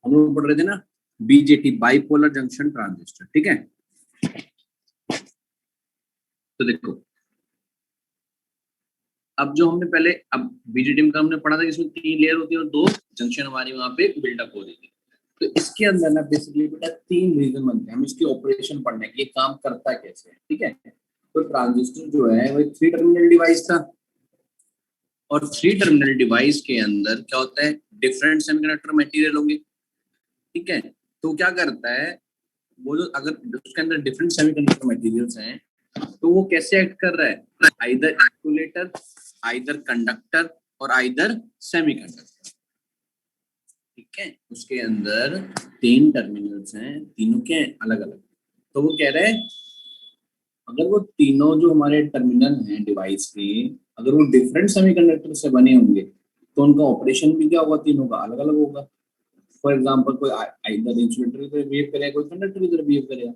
हम लोग पढ़ रहे थे ना बीजेटी, बाइपोलर जंक्शन ट्रांजिस्टर, ठीक है। तो देखो अब जो हमने पहले अब बीजेटी का हमने पढ़ा था, इसमें 3 लेयर होती है और 2 जंक्शन हमारी वहां पे बिल्डअप हो रही थी। तो इसके अंदर ना बेसिकली बेटा 3 रीजन बनते हैं, हम इसकी ऑपरेशन पढ़ने के, ये काम करता कैसे है, ठीक है। तो ट्रांजिस्टर जो है वो 3 टर्मिनल डिवाइस था, और 3 टर्मिनल डिवाइस के अंदर क्या होता है, डिफरेंट सेमीकंडक्टर मटेरियल होंगे, ठीक है। तो क्या करता है वो, जो अगर उसके अंदर डिफरेंट सेमीकंडक्टर मटेरियल्स हैं तो वो कैसे एक्ट कर रहा है, आइदर इंसुलेटर, आइदर कंडक्टर और आइदर सेमीकंडक्टर, ठीक है। उसके अंदर 3 टर्मिनल्स हैं, तीनों के अलग अलग। तो वो कह रहा है अगर वो तीनों जो हमारे टर्मिनल हैं डिवाइस के, अगर वो डिफरेंट सेमीकंडक्टर से बने होंगे तो उनका ऑपरेशन भी क्या होगा, तीनों का अलग अलग होगा। फॉर एग्जाम्पल कोई आइदर इंसुलेटर की तरह बिहेव करेगा, कोई कंडक्टर की तरह बिहेव करेगा।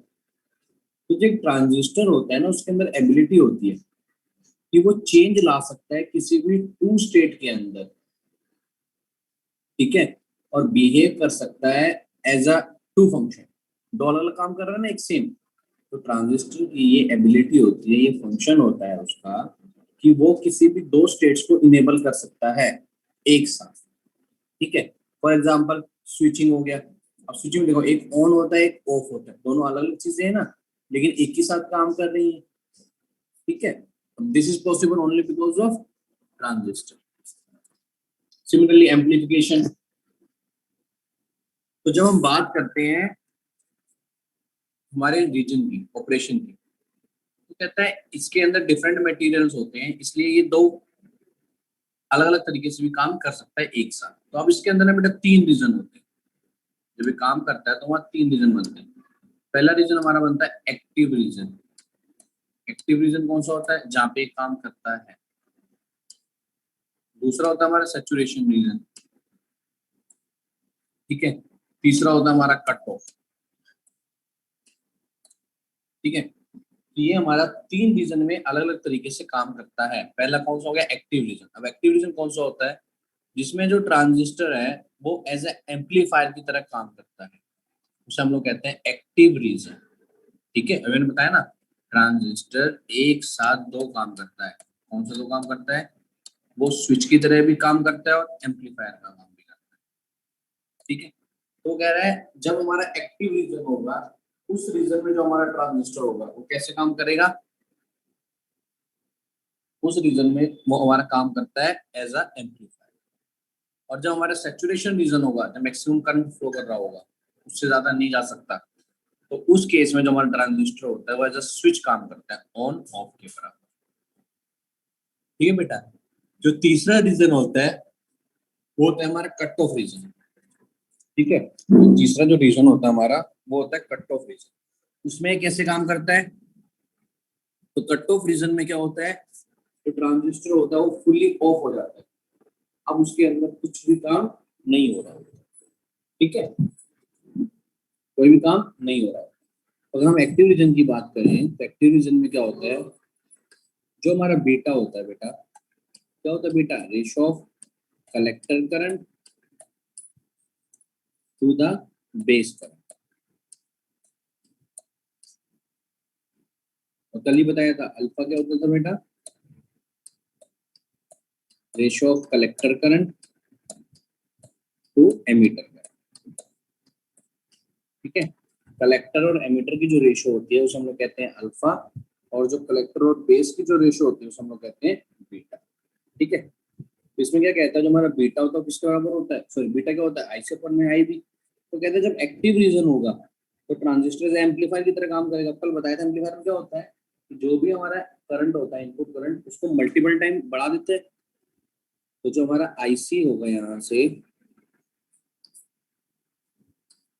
तो जो एक ट्रांजिस्टर होता है ना, उसके अंदर एबिलिटी होती है कि वो चेंज ला सकता है किसी भी 2 स्टेट के अंदर, ठीक है, और बिहेव कर सकता है एज अ 2 फंक्शन। डॉलर काम कर रहा है ना एक सेम। तो ट्रांजिस्टर की ये एबिलिटी होती है, ये फंक्शन होता है उसका, कि वो किसी भी 2 स्टेट्स को इनेबल कर सकता है एक साथ, ठीक है। फॉर एग्जाम्पल स्विचिंग हो गया। अब स्विचिंग देखो, एक ऑन होता है एक ऑफ होता है, दोनों अलग अलग चीजें हैं ना, लेकिन एक ही साथ काम कर रही है, ठीक है। This is possible only because of transistor. Similarly amplification. तो जब हम बात करते हैं हमारे रीजन की, ऑपरेशन की, तो कहता है इसके अंदर डिफरेंट मटेरियल्स होते हैं, इसलिए ये 2 अलग अलग तरीके से भी काम कर सकता है एक साथ। तो अब इसके अंदर ना बेटा 3 रीजन होते हैं, जब ये काम करता है तो वहां 3 रीजन बनते हैं। पहला रीजन हमारा बनता है एक्टिव रीजन। एक्टिव रीजन कौन सा होता है, जहां पे काम करता है। दूसरा होता है हमारा सैचुरेशन रीजन, ठीक है। तीसरा होता है हमारा कट ऑफ, ठीक है। तो ये हमारा 3 रीजन में अलग अलग तरीके से काम करता है। पहला कौन सा हो गया, एक्टिव रीजन। अब एक्टिव रीजन कौन सा होता है, जिसमें जो ट्रांजिस्टर है वो एज ए एम्पलीफायर की तरह काम करता है, उसे हम लोग कहते हैं एक्टिव रीजन, ठीक है। अभी मैंने बताया ना ट्रांजिस्टर एक साथ 2 काम करता है। कौन सा 2 काम करता है, वो स्विच की तरह भी काम करता है और एम्पलीफायर का काम भी करता है, ठीक है। तो कह रहा है जब हमारा एक्टिव रीजन होगा, उस रीजन में जो हमारा ट्रांजिस्टर होगा वो कैसे काम करेगा, उस रीजन में वो हमारा काम करता है एज अ एम्पलीफायर। और जब हमारा सैचुरेशन रीजन होगा, जब मैक्सिमम करंट फ्लो कर रहा होगा, उससे ज्यादा नहीं जा सकता, तो उस केस में जो हमारा ट्रांजिस्टर होता है वो एज अ स्विच काम करता है, ऑन ऑफ के बराबर, ठीक है बेटा। जो तीसरा रीजन होता है वो होता है हमारा कट ऑफ रीजन, ठीक है। तो तीसरा जो रीजन होता है हमारा वो होता है कट ऑफ रीजन। उसमें कैसे काम करता है, तो कट ऑफ रीजन में क्या होता है, जो ट्रांजिस्टर होता है वो फुल्ली ऑफ हो जाता है, अब उसके अंदर कुछ भी काम नहीं हो रहा है, ठीक है, कोई भी काम नहीं हो रहा है। अगर हम एक्टिव रीजन की बात करें तो एक्टिव रीजन में क्या होता है, जो हमारा बीटा होता है बेटा, क्या होता है बेटा, ratio of collector current to the base current. और कल ही बताया था अल्फा क्या होता था बेटा, ratio of collector current to emitter current, ठीक है। कलेक्टर और एमीटर की जो रेशियो होती है उसे हम लोग कहते हैं अल्फा, और जो कलेक्टर और बेस की जो रेशियो होती है उसे हम लोग कहते हैं बीटा, ठीक है। तो इसमें क्या कहता है, जो हमारा बीटा होता है किसके बराबर होता है, सॉरी बीटा क्या होता है, आई से अपन में आई भी। तो कहते हैं जब एक्टिव रीजन होगा तो ट्रांजिस्टर एम्पलीफायर की तरह काम करेगा। कल बताया था एम्पलीफायर में क्या होता है, जो भी हमारा करंट होता है, इनपुट करंट, उसको मल्टीपल टाइम बढ़ा देते हैं। तो जो हमारा आईसी होगा, यहाँ से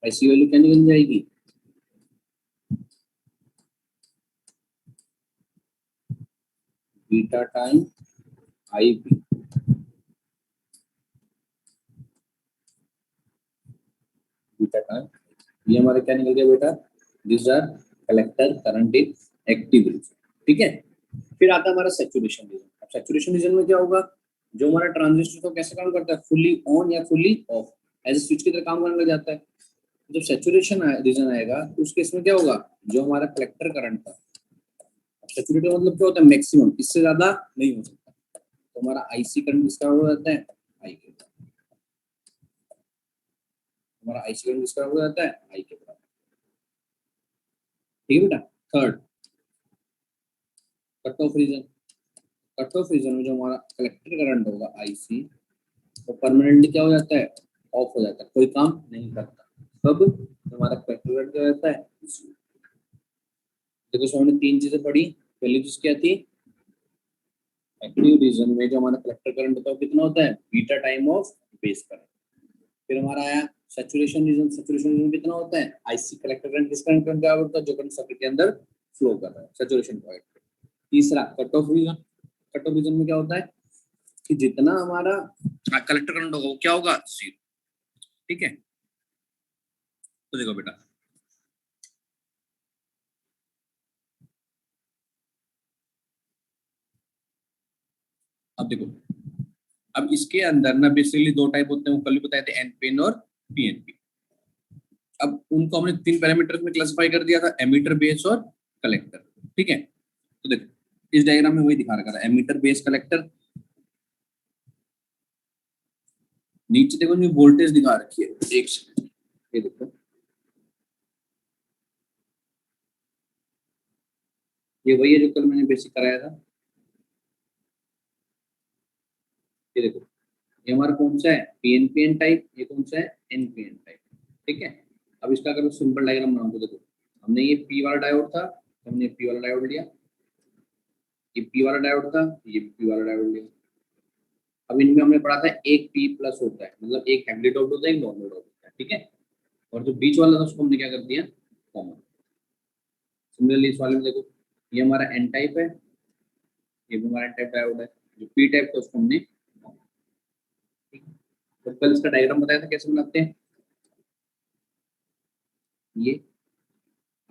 आईसी वैल्यू क्या निकल जाएगी, beta time I B, beta time, ये हमारा क्या निकल गया बेटा, this are collector current in active region, ठीक है। फिर आता है हमारा सैचुरेशन रीजन। अब सैचुरेशन रीजन में क्या होगा, जो हमारा ट्रांजिस्टर तो कैसे काम करता है, फुली ऑन या fully off. As a switch की तरह काम करने लग जाता है। जब सैचुरेशन रीजन आएगा तो उसके इसमें क्या होगा, जो हमारा कलेक्टर करंट था, सैचुरेटेड मतलब क्या होता है, मैक्सिमम, इससे ज्यादा नहीं हो सकता, तो हमारा आईसी करंट किसका हो जाता है, आई के बराबर। हमारा आईसी करंट किसका हो जाता है, आई के बराबर। ठीक है बेटा। Third, cut off region. Cut off region में जो हमारा कलेक्टर करंट होगा आईसी, तो परमानेंटली क्या हो जाता है, ऑफ हो जाता है, कोई काम नहीं करता। तब हमारा कलेक्टर करंट क्या रहता है, देखो इसमें हमने तीन चीजें पढ़ी। पहली चीज क्या थी, एक्टिव रीजन में जो हमारा कलेक्टर करंट होता है वो कितना होता है, beta time of base current. फिर हमारा आया सैचुरेशन रीजन। सैचुरेशन रीजन कितना होता है, आईसी कलेक्टर करंट, किस करंट का होता है, जो करंट सर्किट के अंदर फ्लो कर रहा है, सैचुरेशन पॉइंट। तीसरा cut off region. Cut off region में क्या होता है कि जितना हमारा कलेक्टर करंट होगा वो क्या होगा, जीरो। ठीक है, तो देखो बेटा, अब देखो, अब इसके अंदर ना बेसिकली दो टाइप होते हैं, वो कल भी बताए थे, एनपीएन और पीएनपी। अब उनको हमने तीन पैरामीटर्स में क्लासिफाई कर दिया था, एमीटर, बेस और कलेक्टर। ठीक है, तो देखो इस डायग्राम में वही दिखा रखा था, एमीटर, बेस, कलेक्टर। नीचे देखो जो वोल्टेज दिखा रखी है, एक सेकंड, ये देखो, ये वही है जो कल मैंने बेसिक कराया था। ये देखो, ये हमारा कौन सा है, पीएनपीएन टाइप, ये कौन सा है, एनपीएन टाइप। ठीक है, अब इसका अगर सिंपल डायग्राम बनाऊं तो देखो, हमने ये पी वाला डायोड था, हमने पी वाला डायोड लिया, ये पी वाला डायोड था, ये पी वाला डायोड लिया। अब इनमें हमने पढ़ा था एक पी प्लस होता है, मतलब एक हेवली डॉट होता है, एक नॉर्मल डॉट होता है। ठीक है, और जो बीच वाला था उसको हमने क्या कर दिया, कॉमन। सिमिलरली इस वाले में देखो, ये हमारा एन टाइप है, ये भी हमारा एन टाइप डायोड है। जो पी टाइप था उसको हमने, ठीक है, तो कल इसका डायग्राम बताया था कैसे बनाते हैं ये।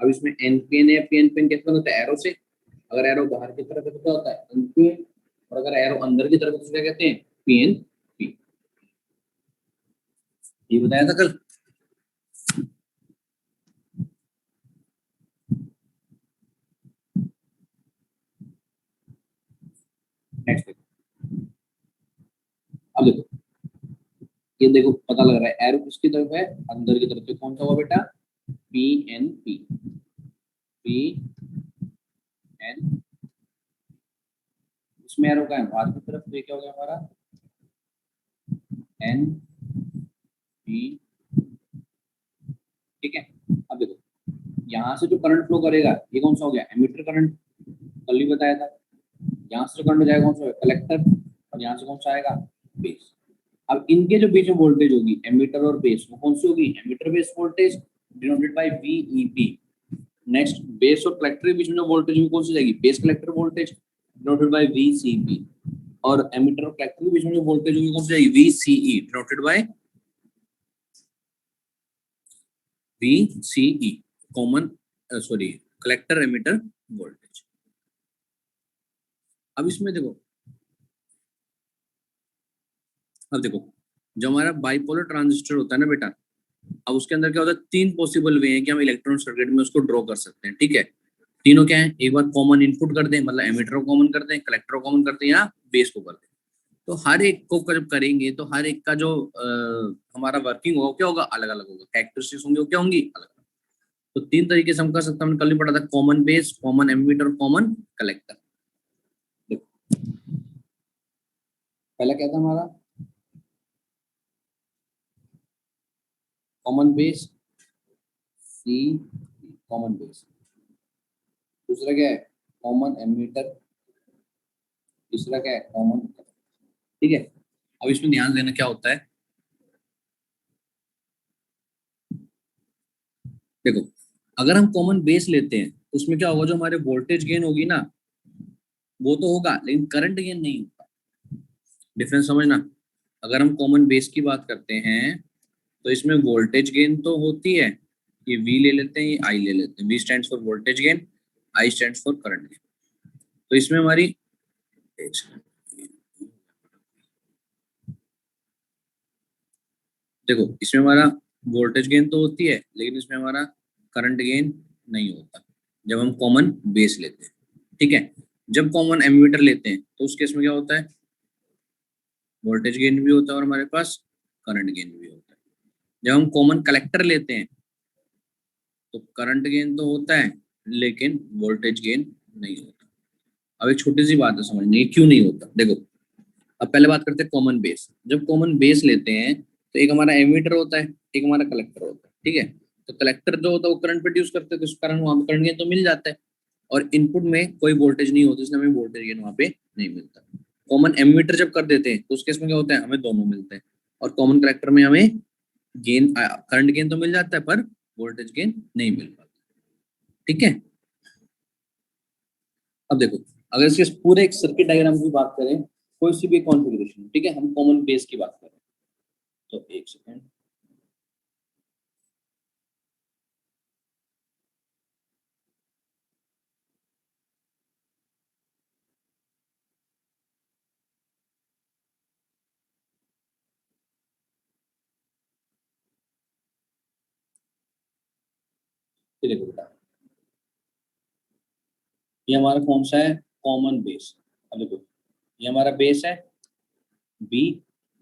अब इसमें एनपीएन है, पीएनपीएन कैसे बनता है, एरो से। अगर एरो बाहर की तरफ है तो क्या होता है, एनपीएन, और अगर एरो अंदर की तरफ है तो क्या कहते हैं, पीएनपी। ये बताया था कल। नेक्स्ट, अब देखो, ये देखो पता लग रहा है एरो किसकी तरफ है, अंदर की तरफ। तो कौन सा हुआ बेटा, P N P, P N. इसमें एरो का है बाहर की तरफ, तो ये क्या हो गया हमारा, एन पी। ठीक है, अब देखो, यहाँ से जो करंट फ्लो करेगा ये कौन सा हो गया, एमीटर करंट, कल ही बताया था। यहाँ से जो करंट जाएगा कौन सा, कलेक्टर, और यहाँ से कौन सा आएगा, बेस। अब इनके जो बीच में वोल्टेज होगी एमीटर और बेस, वो कौन सी होगी, emitter base voltage, denoted by VEB. Next, base और कलेक्टर के बीच में जो वोल्टेज वो कौन सी जाएगी, base collector voltage, denoted by VCB. और एमीटर और कलेक्टर के बीच में जो वोल्टेज होगी कौन सी जाएगी, VCE, denoted by VCE, common, sorry, collector emitter voltage. अब इसमें देखो, अब देखो, जो हमारा बाइपोलर ट्रांजिस्टर होता है ना बेटा, अब उसके अंदर क्या होता है, तीन पॉसिबल वे हैं कि हम इलेक्ट्रॉन सर्किट में उसको ड्रॉ कर सकते हैं। ठीक है, तीनों क्या है, एक बार कॉमन इनपुट कर दें, मतलब एमीटर को कॉमन कर दें, कलेक्टर को कॉमन कर दें, या बेस को कर दें। तो हर एक को जब करेंगे तो हर एक का जो हमारा वर्किंग होगा क्या होगा, अलग अलग होगा, कैरेक्टरिस्टिक्स होंगे वो क्या होंगी, अलग अलग। तो तीन तरीके से हम कर सकते हैं, हमने कल भी पढ़ा था, कॉमन बेस, कॉमन एमीटर और कॉमन कलेक्टर। देखो पहला क्या था हमारा, कॉमन बेस, सी, कॉमन बेस। दूसरा क्या है, कॉमन एमीटर। तीसरा क्या है, कॉमन। ठीक है, अब इसमें ध्यान देना क्या होता है, देखो, अगर हम कॉमन बेस लेते हैं तो उसमें क्या होगा, जो हमारे वोल्टेज गेन होगी ना वो तो होगा, लेकिन करंट गेन नहीं होगा। डिफरेंस समझना, अगर हम कॉमन बेस की बात करते हैं तो इसमें वोल्टेज गेन तो होती है, ये वी ले लेते हैं, ये आई ले लेते हैं, V stands for voltage gain, I stands for current gain. तो इसमें हमारी, देखो इसमें हमारा वोल्टेज गेन तो होती है, लेकिन इसमें हमारा करंट गेन नहीं होता जब हम कॉमन बेस लेते हैं। ठीक है, जब कॉमन एमीटर लेते हैं तो उस केस में क्या होता है, वोल्टेज गेन भी होता है और हमारे पास करंट गेन भी होता है। जब हम कॉमन कलेक्टर लेते हैं तो करंट गेन तो होता है लेकिन वोल्टेज गेन नहीं होता। अब एक छोटी सी बात है समझनी, क्यों नहीं होता। देखो अब पहले बात करते हैं कॉमन बेस। जब कॉमन बेस लेते हैं तो एक हमारा एमीटर होता है, एक हमारा कलेक्टर होता है। ठीक है, तो कलेक्टर जो होता है वो करंट प्रोड्यूस करते हैं, तो इस कारण वहां पे करंट गेन तो मिल जाता है, और इनपुट में कोई वोल्टेज नहीं होती, इसलिए हमें वोल्टेज गेन वहां पे नहीं मिलता। कॉमन एमीटर जब कर देते हैं तो उस केस में क्या होता है, हमें दोनों मिलते हैं, और कॉमन कलेक्टर में हमें गेन करंट गेन तो मिल जाता है पर वोल्टेज गेन नहीं मिल पाता। ठीक है, अब देखो अगर इसके पूरे एक सर्किट डायग्राम की बात करें, कोई सी भी कॉन्फ़िगरेशन, ठीक है, हम कॉमन बेस की बात करें तो एक सेकेंड, ये देखो बेटा, ये हमारा कौन सा है, कॉमन बेस। अब देखो ये हमारा बेस है बी,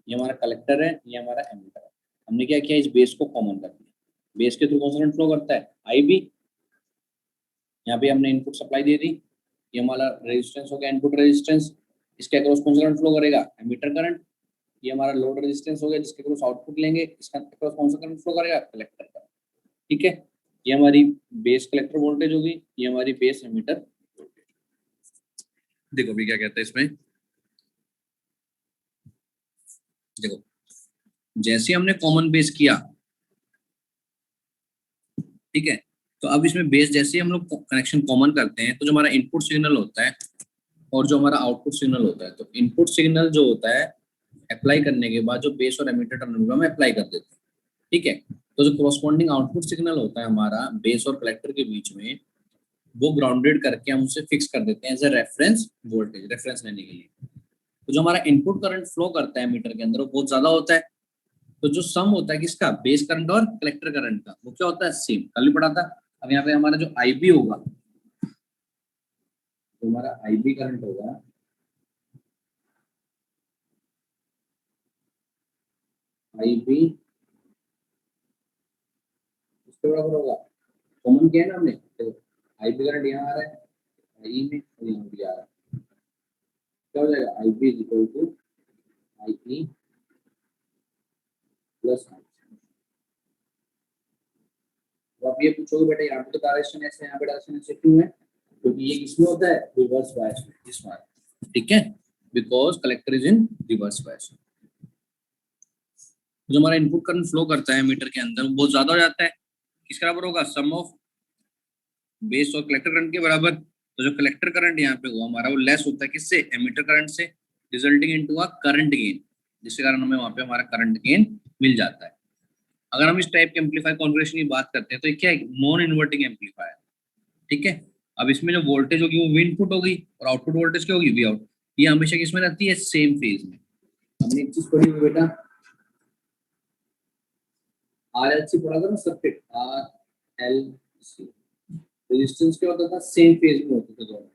ये हमारा कलेक्टर है, ये हमारा एमीटर है। हमने क्या किया, इस बेस को कॉमन कर दिया। बेस के थ्रू कौन सा करंट फ्लो करता है, आई बी। यहाँ पे हमने इनपुट सप्लाई दे दी, ये हमारा रेजिस्टेंस हो गया, इनपुट रेजिस्टेंस। इसके अक्रॉस कौन सा करंट फ्लो करेगा, एमीटर करंट। ये हमारा लोड रेजिस्टेंस हो गया जिसके अक्रॉस आउटपुट लेंगे, इसका अक्रॉस कौन सा करंट फ्लो करेगा, कलेक्टर का। ठीक है, ये हमारी बेस कलेक्टर वोल्टेज होगी, ये हमारी बेस एमीटर वोल्टेज। देखो अभी क्या कहता है इसमें, देखो जैसे हमने कॉमन बेस किया, ठीक है, तो अब इसमें बेस जैसे ही हम लोग कनेक्शन कॉमन करते हैं तो जो हमारा इनपुट सिग्नल होता है और जो हमारा आउटपुट सिग्नल होता है, तो इनपुट सिग्नल जो होता है अप्लाई करने के बाद जो बेस और एमीटर टर्मिनल में अप्लाई कर देते हैं। ठीक है, तो जो कोरस्पॉन्डिंग आउटपुट सिग्नल होता है हमारा बेस और कलेक्टर के बीच में, वो ग्राउंडेड करके हम उसे फिक्स कर देते हैं as a reference voltage, reference लेने के लिए। तो जो हमारा इनपुट करंट फ्लो करता है मीटर के अंदर वो बहुत ज्यादा होता है, तो जो सम होता है किसका, बेस करंट और कलेक्टर करंट का, वो क्या होता है, सेम। कल भी पढ़ा था। अब यहाँ पे हमारा जो आईबी होगा, तो हमारा आईबी करंट होगा, आईबी इसके बराबर होगा, कॉमन किया है ना हमने, तो आईबी करंट यहाँ आ रहा है, आई में, और यहाँ भी आ रहा है, क्या हो जाएगा, IB is equal to I plus I. तो आप ये पूछोगे बेटा यहाँ पे तो डायरेक्शन ऐसे, यहाँ पे डायरेक्शन ऐसे क्यों है, क्योंकि ये किसमें होता है, रिवर्स बायस में, इसमें। ठीक है, because collector is in reverse bias. जो हमारा इनपुट करंट फ्लो करता है मीटर के अंदर वो बहुत ज्यादा हो जाता है, किस बराबर होगा, सम ऑफ बेस और कलेक्टर करंट के बराबर। तो जो कलेक्टर करंट यहाँ पे हुआ हमारा वो लेस होता है किससे, एमीटर करंट से, resulting into a current gain, जिसके कारण हमें वहां पे हमारा करंट गेन मिल जाता है। अगर हम इस टाइप के एम्पलीफायर कॉन्फ़िगरेशन की बात करते हैं तो ये क्या है, नॉन इन्वर्टिंग एम्पलीफायर। ठीक है, अब इसमें जो वोल्टेज होगी वो वी इनपुट होगी और आउटपुट वोल्टेज क्या होगी, वी आउट। ये हमेशा किसमें रहती है, सेम फेज में। हमने एक चीज पढ़ी हुई बेटा, आरएलसी पढ़ा था ना, सर्किट आरएलसी, रेजिस्टेंस क्या होता था, सेम फेज में होते थे दोनों,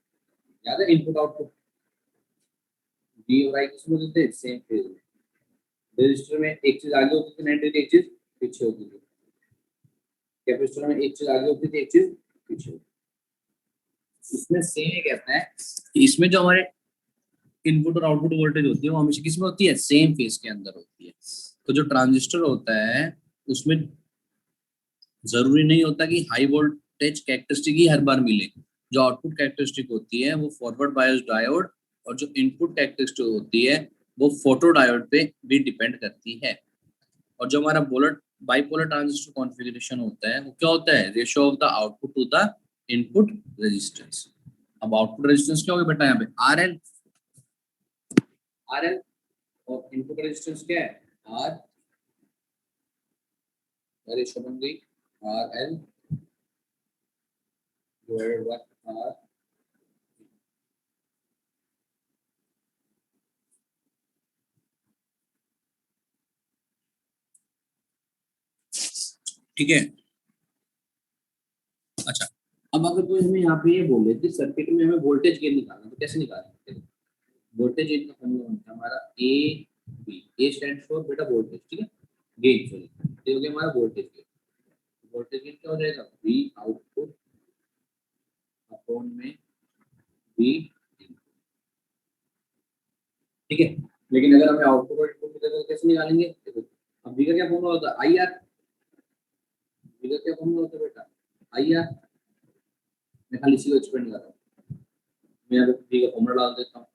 याद है, इनपुट आउटपुट वी और आई किसमें होते थे, सेम फेज में। रेजिस्टर में एक चीज आगे होती थी 90 एक चीज पीछे होती थी, कैपेसिटर में एक चीज आगे होती थी एक चीज पीछे होती थी। इसमें सेम ये कहता है कि इसमें जो हमारे इनपुट और आउटपुट वोल्टेज होती है वो हमेशा किसमें होती है, सेम फेज के अंदर होती है। तो जो ट्रांजिस्टर होता है उसमें जरूरी नहीं होता कि हाई वोल्टेज कैरेक्टरिस्टिक ही हर बार मिले। जो आउटपुट कैरेक्टरिस्टिक होती है वो फॉरवर्ड बायस डायोड, और जो इनपुट कैरेक्टरिस्टिक होती है वो फोटो डायोड पे भी डिपेंड करती है। और जो हमारा बोलर बाइपोलर ट्रांजिस्टर कॉन्फ़िगरेशन होता है वो क्या होता है, ratio of the output to the input resistance. अब आउटपुट रेजिस्टेंस क्या होगा बेटा, यहाँ पे आर एल, आर एल, और इनपुट रेजिस्टेंस क्या है, आर, रेशियो बन गई R L divided by R. ठीक है। अच्छा, अब अगर कोई हमें यहाँ पे ये बोल देते सर्किट में हमें वोल्टेज गेन निकालना, तो कैसे निकालेंगे? वोल्टेज गेन का फॉर्मूला होता है हमारा A B. A stand for बेटा वोल्टेज, ठीक है, गेन सॉरी, ये हो गया हमारा वोल्टेज गेन। वोल्टेज गेन क्या हो जाएगा? वी आउटपुट अपॉन में वी, ठीक है। लेकिन अगर हमें आउटपुट और इनपुट की जगह कैसे निकालेंगे? देखो, अब वी का क्या फॉर्मूला होता है? I R. वी का क्या फॉर्मूला होता है बेटा? I R. मैं खाली इसी को एक्सप्लेन कर रहा हूँ। मैं यहाँ पे वी का फॉर्मूला डाल देता हूँ।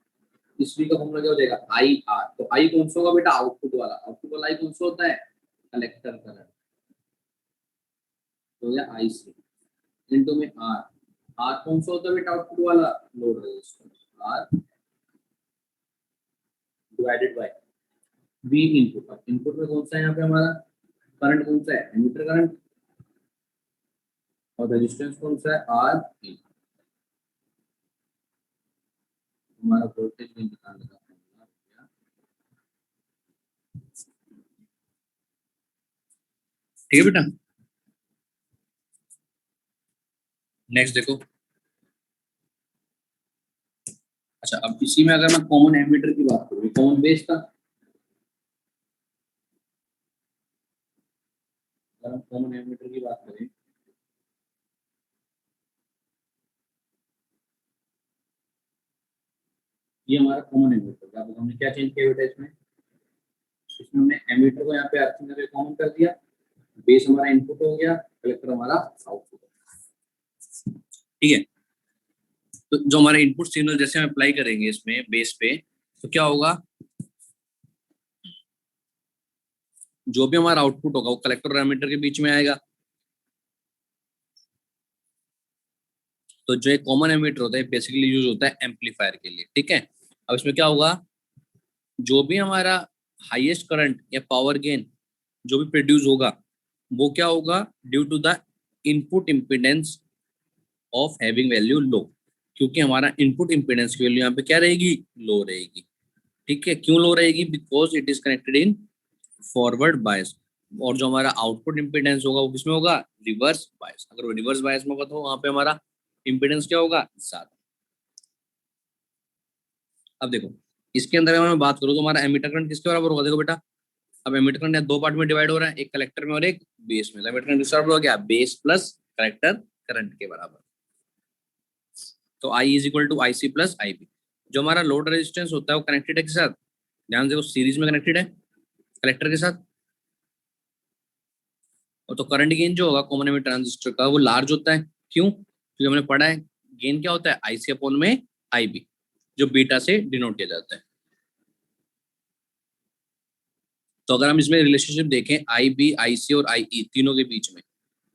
इस वी का फॉर्मूला क्या हो जाएगा? I R. तो आई कौन सा होगा बेटा? आउटपुट वाला। आउटपुट वाला आई कौन सा होता है? Collector current. तो हो गया आई सी इनटू में आर। आर कौन सा होता है बेटा? आउटपुट वाला। Load resistance R divided by we input. अब इनपुट में कौन सा है यहाँ पे हमारा? करंट कौन सा है? Ammeter current. और रेजिस्टेंस कौन सा है? R in. हमारा वोल्टेज भी निकालने का फॉर्मूला हो गया। ठीक है बेटा, नेक्स्ट देखो। अच्छा, अब इसी में अगर मैं कॉमन एमीटर की बात करूँ, कॉमन बेस का, अगर हम कॉमन एमीटर की बात करें, ये हमारा कॉमन एमीटर। अब हमने क्या चेंज किया बेटा इसमें? इसमें हमने एमीटर को यहाँ पे अर्थिंग करके कॉमन कर दिया। बेस हमारा इनपुट हो गया, कलेक्टर हमारा आउटपुट। ठीक है। तो जो हमारे इनपुट सिग्नल जैसे हम अप्लाई करेंगे इसमें बेस पे, तो क्या होगा? जो भी हमारा आउटपुट होगा वो कलेक्टर और एमीटर के बीच में आएगा। तो जो एक कॉमन एमीटर होता है बेसिकली यूज होता है एम्पलीफायर के लिए। ठीक है। अब इसमें क्या होगा? जो भी हमारा हाईएस्ट करंट या पावर गेन जो भी प्रोड्यूस होगा, वो क्या होगा? Due to the input impedance of having value low. क्योंकि हमारा इनपुट इम्पीडेंस की वैल्यू यहाँ पे क्या रहेगी? लो रहेगी। ठीक है। क्यों लो रहेगी? Because it is connected in forward bias. और जो हमारा आउटपुट इम्पीडेंस होगा वो किसमें होगा? Reverse bias. अगर वो रिवर्स बायस में होगा तो वहां पे हमारा इम्पीडेंस क्या होगा? ज्यादा। अब देखो, इसके अंदर अगर मैं बात करूँ तो हमारा एमीटर करंट किसके बराबर होगा? देखो बेटा, अब एमीटर करंट दो पार्ट में डिवाइड हो रहा है, एक कलेक्टर में और एक बेस में। एमीटर करंट किसके बराबर हो गया? बेस प्लस कलेक्टर करंट के बराबर। तो I is equal to I C plus I B. जो हमारा लोड रेजिस्टेंस होता है वो कनेक्टेड है किसके साथ? ध्यान से, वो सीरीज में कनेक्टेड है कलेक्टर के साथ। और तो करंट गेन जो होगा कॉमन एमिटर ट्रांजिस्टर का वो लार्ज होता है। क्यों? क्योंकि हमने पढ़ा है गेन क्या होता है? आई सी अपॉन में आई बी, जो बीटा से डिनोट किया जाता है। तो अगर हम इसमें रिलेशनशिप देखें आई बी, आई सी और आई ई तीनों के बीच में,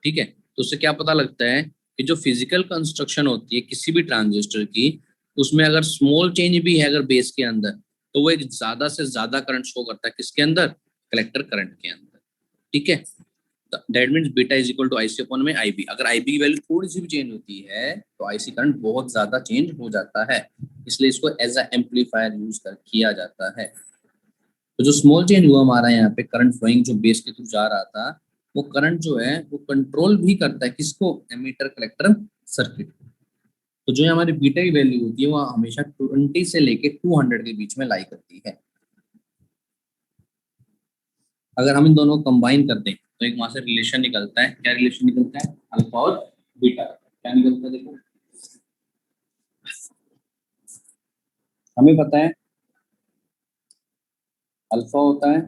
ठीक है, तो उससे क्या पता लगता है कि जो फिजिकल कंस्ट्रक्शन होती है किसी भी ट्रांजिस्टर की, उसमें अगर स्मॉल चेंज भी है अगर बेस के अंदर, तो वो एक ज्यादा से ज्यादा करंट शो करता है किसके अंदर? कलेक्टर करंट के अंदर। ठीक है। That means beta is equal to I C upon में आई बी। अगर आई बी की वैल्यू थोड़ी सी भी चेंज होती है तो आई सी करंट बहुत ज्यादा चेंज हो जाता है। इसलिए इसको एज अ एम्पलीफायर यूज कर किया जाता है। तो जो स्मॉल चेंज हुआ हमारा यहाँ पे करंट फ्लोइंग जो बेस के थ्रू जा रहा था, वो करंट जो है वो कंट्रोल भी करता है किसको? Emitter collector circuit. तो जो हमारी बीटा की वैल्यू होती है वो हमेशा 20 से लेके 200 के बीच में लाई करती है। अगर हम इन दोनों को कंबाइन कर दें तो एक वहां से रिलेशन निकलता है। क्या रिलेशन निकलता है? अल्फा और बीटा। क्या निकलता है? देखो, हमें पता है अल्फा होता है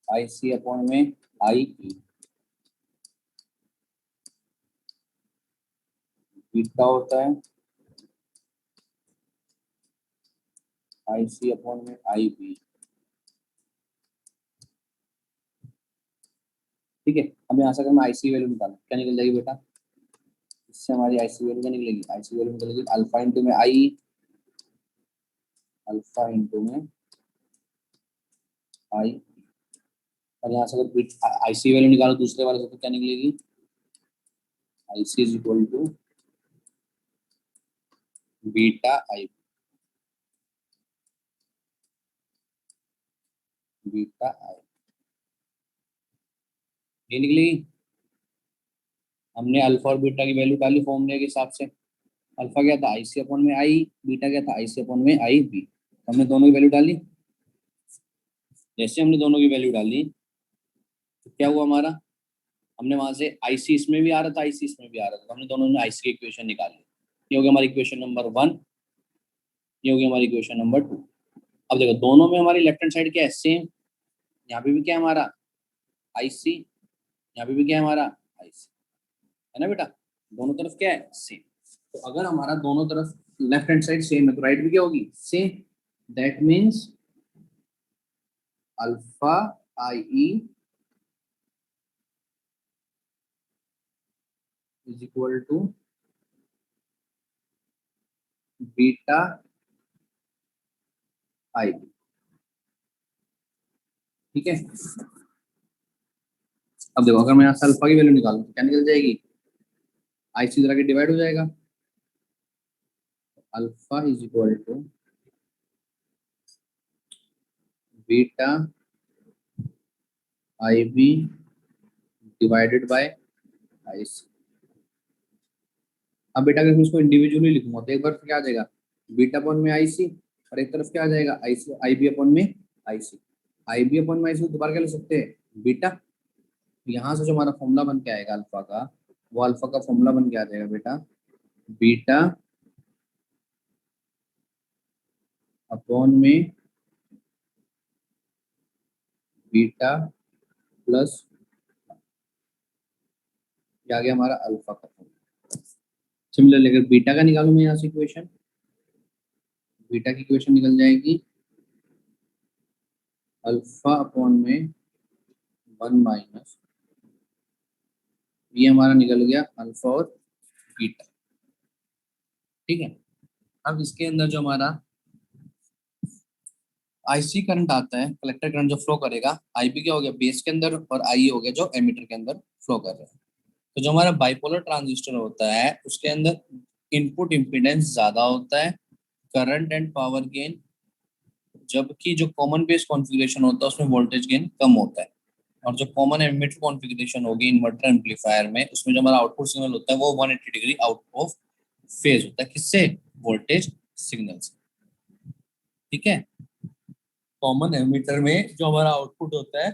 आई सी अपॉन में आई ई। बीटा होता है आई सी अपॉन में आई बी। ठीक है। अब यहाँ से अगर मैं आई सी वैल्यू निकालूं, क्या निकल जाएगी बेटा? इससे हमारी आई सी वैल्यू क्या निकलेगी? आई सी वैल्यू निकलेगी अल्फा इंटू में आई, अल्फा इंटू में आई। और यहाँ से अगर आई सी वैल्यू निकालो दूसरे वाले से तो क्या निकलेगी? I C is equal to beta I. Beta I ये निकलेगी। हमने अल्फा और बीटा की वैल्यू डाली फॉर्मूले के हिसाब से। अल्फा क्या था आई सी अपॉन में आई, बीटा क्या था आई सी अपॉन में आई बी। हमने दोनों की वैल्यू डाली। जैसे हमने दोनों की वैल्यू डाली तो क्या हुआ हमारा, हमने वहां से आईसी इसमें भी आ रहा था, आईसी इसमें भी आ रहा था, तो हमने दोनों ने आईसी की इक्वेशन निकाली। ये हो गया हमारी इक्वेशन नंबर 1, ये हो गया हमारी इक्वेशन नंबर 2। अब देखो दोनों में हमारी लेफ्ट हैंड साइड क्या है, सेम। यहाँ पे भी क्या है हमारा आईसी, यहाँ पे भी क्या है हमारा आईसी, है ना बेटा। दोनों तरफ क्या है सेम। तो अगर हमारा दोनों तरफ लेफ्ट हैंड साइड सेम है तो राइट भी क्या होगी same. That means alpha I E is equal to beta I B. ठीक है। अब देखो अगर मैं यहाँ से अल्फा की वैल्यू निकालूं तो क्या निकल जाएगी, आई सी तरह के डिवाइड हो जाएगा। Alpha is equal to beta I B divided by I C. अब बेटा अगर मैं इसको इंडिविजुअली लिखूंगा तो एक बार क्या आ जाएगा बीटा अपॉन में आई सी, और एक तरफ क्या आ जाएगा I C I B upon में आई सी। आई बी अपॉन में आई सी दोबारा क्या लिख सकते हैं बीटा। यहाँ से जो हमारा फॉर्मूला बन के आएगा अल्फा का, वो अल्फा का फॉर्मूला बन के आ जाएगा बेटा बीटा अपॉन में बीटा प्लस, ये आ गया हमारा अल्फा का फॉर्मूला। सिमिलरली अगर बीटा का निकालूं मैं यहाँ से इक्वेशन, बीटा की इक्वेशन निकल जाएगी अल्फा अपॉन में 1 माइनस, ये हमारा निकल गया अल्फा और बीटा। ठीक है। अब इसके अंदर जो हमारा आईसी करंट आता है, कलेक्टर करंट जो फ्लो करेगा, आईबी क्या हो गया बेस के अंदर और आई हो गया जो एमीटर के अंदर फ्लो कर रहा है। तो जो हमारा बाइपोलर ट्रांजिस्टर होता है उसके अंदर इनपुट इम्पीडेंस ज्यादा होता है, करंट एंड पावर गेन, जबकि जो कॉमन बेस कॉन्फ़िगरेशन होता है उसमें वोल्टेज गेन कम होता है। और जो कॉमन एमिटर कॉन्फ़िगरेशन होगी इन्वर्टर एम्पलीफायर में, उसमें जो हमारा आउटपुट सिग्नल होता है वो 180 डिग्री आउट ऑफ फेज होता है, किससे वोल्टेज सिग्नल से। ठीक है। कॉमन एमीटर में जो हमारा आउटपुट होता है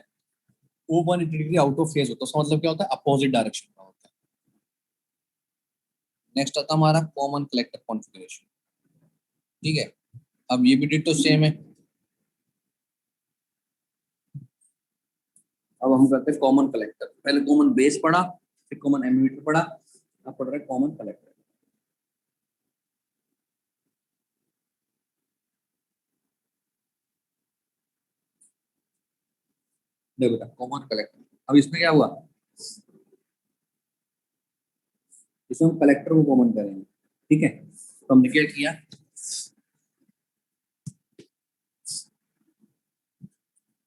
वो 180 डिग्री आउट ऑफ फेज होता है, उसका मतलब क्या होता है अपोजिट डायरेक्शन का होता है। नेक्स्ट आता है हमारा कॉमन कलेक्टर कॉन्फ़िगरेशन। ठीक है। अब ये भी डिटो सेम है। अब हम करते हैं कॉमन कलेक्टर। पहले कॉमन बेस पढ़ा, फिर कॉमन एमीटर पढ़ा, अब पढ़ रहे कॉमन कलेक्टर। देखो बेटा कॉमन कलेक्टर, अब इसमें क्या हुआ, इसमें हम कलेक्टर को कॉमन करेंगे। ठीक है। तो हमने क्या किया,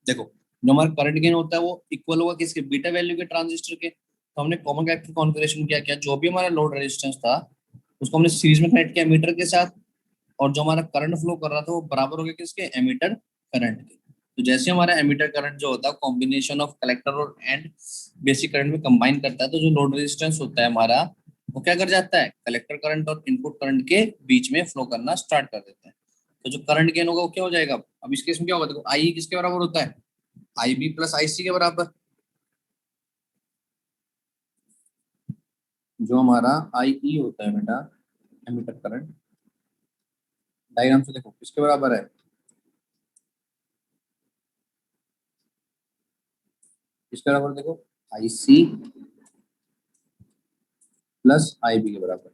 देखो जो हमारा करंट गेन होता है वो इक्वल होगा किसके बीटा वैल्यू के ट्रांजिस्टर के। तो हमने कॉमन कलेक्टर कॉन्फ़िगरेशन क्या किया, जो भी हमारा लोड रेजिस्टेंस था उसको हमने सीरीज में कनेक्ट किया मीटर के साथ, और जो हमारा करंट फ्लो कर रहा था वो बराबर हो गया किसके एमीटर करंट के। तो जैसे हमारा एमीटर करंट जो होता है कॉम्बिनेशन ऑफ कलेक्टर और एंड बेसिक करंट में कंबाइन करता है, तो जो लोड रेजिस्टेंस होता है हमारा वो क्या कर जाता है कलेक्टर करंट और इनपुट करंट के बीच में फ्लो करना स्टार्ट कर देता है। तो जो करंट गेन होगा वो क्या हो जाएगा, अब इस केस में क्या होगा, देखो आई किसके बराबर होता है आई बी प्लस आई सी के बराबर। जो हमारा आई ई होता है बेटा एमीटर करंट, डायग्राम से देखो किसके बराबर है, किसके बराबर देखो आई सी प्लस आई बी के बराबर।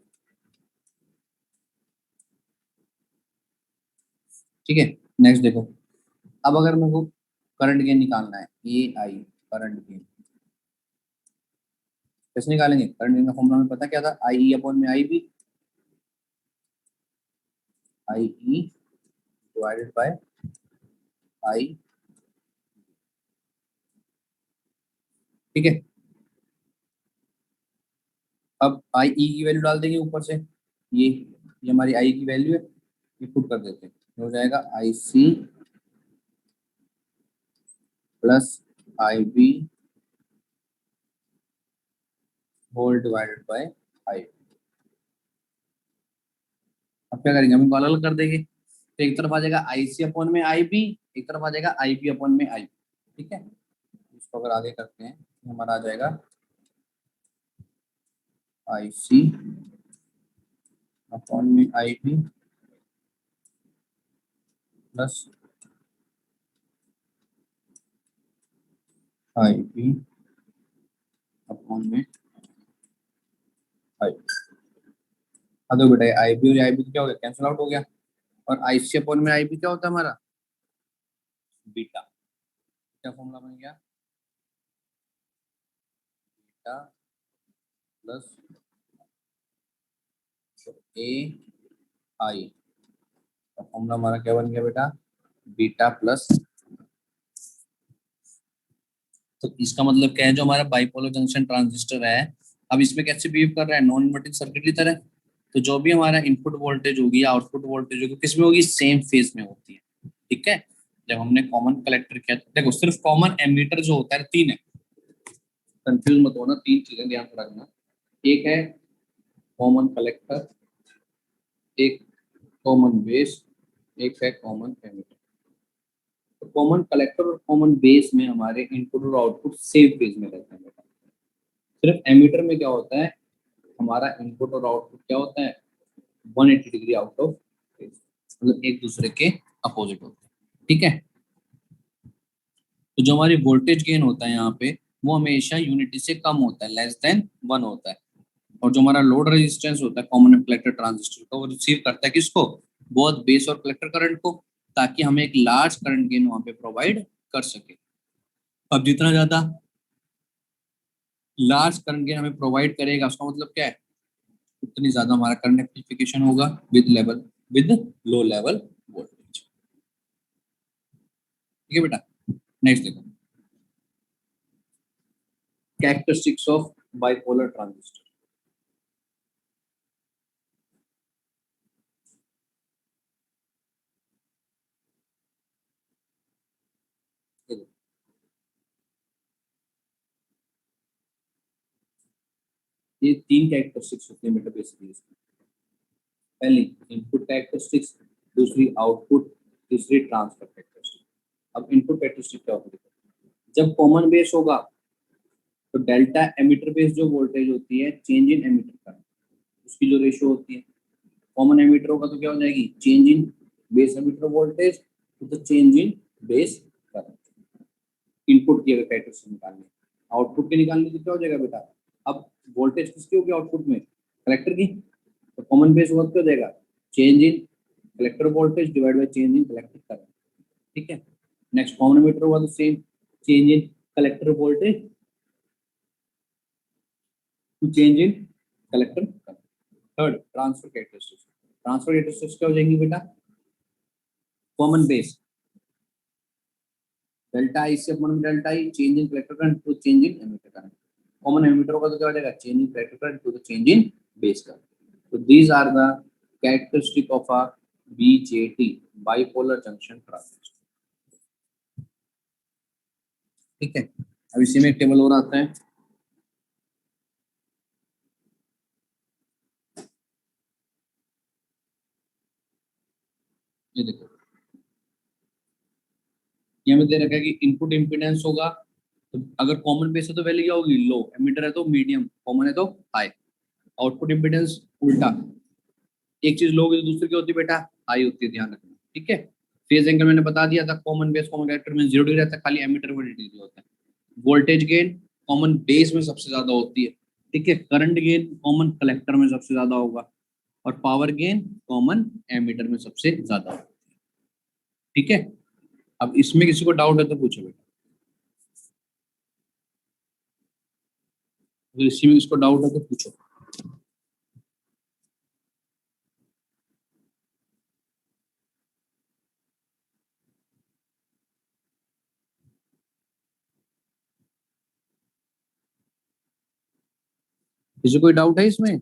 ठीक है। नेक्स्ट देखो, अब अगर मेरे को करंट गेन निकालना है ए आई करंट गेन, कैसे निकालेंगे, करंट गेन का फॉर्मूला में पता क्या था आई ई अपॉन में आई ई डिवाइडेड बाय आई। ठीक है। अब आई ई की वैल्यू डाल देंगे ऊपर से, ये हमारी आई की वैल्यू है, ये पुट कर देते हैं, हो जाएगा I C plus I B whole divided by I. अब क्या करेंगे, हम अलग अलग कर देंगे। तो एक तरफ आ जाएगा आई सी अपॉन में आई बी, एक तरफ आ जाएगा आई बी अपॉन में आई। ठीक है, इसको अगर आगे करते हैं तो हमारा आ जाएगा आई सी अपॉन में I B plus I B upon में आई। हाँ तो बेटा आई बी और आई बी क्या हो गया, कैंसिल आउट हो गया। और आई सी अपॉन में आई बी क्या होता है हमारा, बीटा। क्या फॉर्मूला बन गया, बीटा प्लस ए आई का फॉर्मूला हमारा क्या बन गया बेटा, बीटा प्लस। तो इसका मतलब क्या है, जो हमारा बाइपोलर जंक्शन ट्रांजिस्टर है, अब इसमें कैसे बिहेव कर रहा है, नॉन इनवर्टिंग सर्किट की तरह। तो जो भी हमारा इनपुट वोल्टेज होगी या आउटपुट वोल्टेज होगी किस में होगी, सेम फेज में होती है। ठीक है, जब हमने कॉमन कलेक्टर किया, देखो सिर्फ कॉमन एमीटर जो होता है तीन है, कंफ्यूज मत होना, तीन चीजें ध्यान रखना। एक है कॉमन कलेक्टर, एक कॉमन बेस, एक है कॉमन एमीटर। तो कॉमन कलेक्टर और कॉमन बेस में हमारे इनपुट और आउटपुट सेम फेज में रहते हैं। सिर्फ एमीटर में क्या होता है, हमारा इनपुट और आउटपुट क्या होता है, 180 डिग्री आउट ऑफ फेज, मतलब एक दूसरे के अपोजिट होते हैं। ठीक है, तो जो हमारी वोल्टेज गेन होता है यहाँ पे, वो हमेशा यूनिटी से कम होता है, लेस देन 1 होता है। और जो हमारा लोड रेजिस्टेंस होता है कॉमन कलेक्टर ट्रांजिस्टर का, वो रिसीव करता है किसको, बोथ बेस और कलेक्टर करंट को, ताकि हमें एक लार्ज करंट गेन वहां पे प्रोवाइड कर सके। अब जितना ज्यादा लार्ज करंट गेन हमें प्रोवाइड करेगा, उसका मतलब क्या है, उतनी ज्यादा हमारा करंट एम्प्लीफिकेशन होगा विद लो लेवल वोल्टेज। ठीक है बेटा, नेक्स्ट देखो, कैरेक्टरिस्टिक्स ऑफ बाइपोलर ट्रांजिस्टर। ये तीन कैरेक्टरिस्टिक्स होती है बेटा बेसिकली इसमें। पहली इनपुट कैरेक्टरिस्टिक्स, दूसरी आउटपुट, तीसरी ट्रांसफर कैरेक्टरिस्टिक। अब इनपुट कैरेक्टरिस्टिक क्या होती है, जब कॉमन बेस होगा तो डेल्टा एमिटर बेस जो वोल्टेज होती है, चेंज इन एमिटर करंट, उसकी जो रेशियो होती है, कॉमन एमिटर होगा तो क्या हो जाएगी, change in base emitter voltage तो change in base current. Input की अगर कैरेक्टरिस्टिक निकालनी, आउटपुट की निकालनी तो क्या हो जाएगा बेटा, अब वोल्टेज किसकी होगी आउटपुट में, कलेक्टर की, तो कॉमन बेस होगा तो क्या हो जाएगा, change in collector voltage divide by change in collector current. ठीक है, नेक्स्ट कॉमन एमिटर होगा तो same, change in collector voltage to change in collector current. Third transfer characteristics, transfer characteristics क्या हो जाएंगी बेटा, common base delta I C upon delta I, change in collector current to change in emitter current. Common emitter होगा तो क्या हो जाएगा, change in collector current to the change in base current. तो these are the characteristic of a BJT, bipolar junction transistor. ठीक है, अब इसी में एक टेबल और आता है, ये देखो, यहाँ में दे रखा है कि इनपुट इम्पीडेंस होगा, तो अगर कॉमन बेस है तो वैल्यू क्या होगी, लो, एमीटर है तो मीडियम, कॉमन है तो हाई। आउटपुट इम्पीडेंस उल्टा, एक चीज लो होगी तो दूसरी क्या होती है बेटा, हाई होती है, ध्यान रखना। ठीक है, फेज एंगल मैंने बता दिया था, कॉमन बेस कॉमन कलेक्टर में 0 डिग्री रहता है, खाली एमीटर में 180 डिग्री होता है। वोल्टेज गेन कॉमन बेस में सबसे ज्यादा होती है। ठीक है, करंट गेन कॉमन कलेक्टर में सबसे ज्यादा होगा, और पावर गेन कॉमन एमीटर में सबसे ज्यादा होगा। ठीक है, अब इसमें किसी को डाउट है तो पूछो बेटा, अगर इसी में किसको डाउट है तो पूछो। किसी कोई डाउट है इसमें?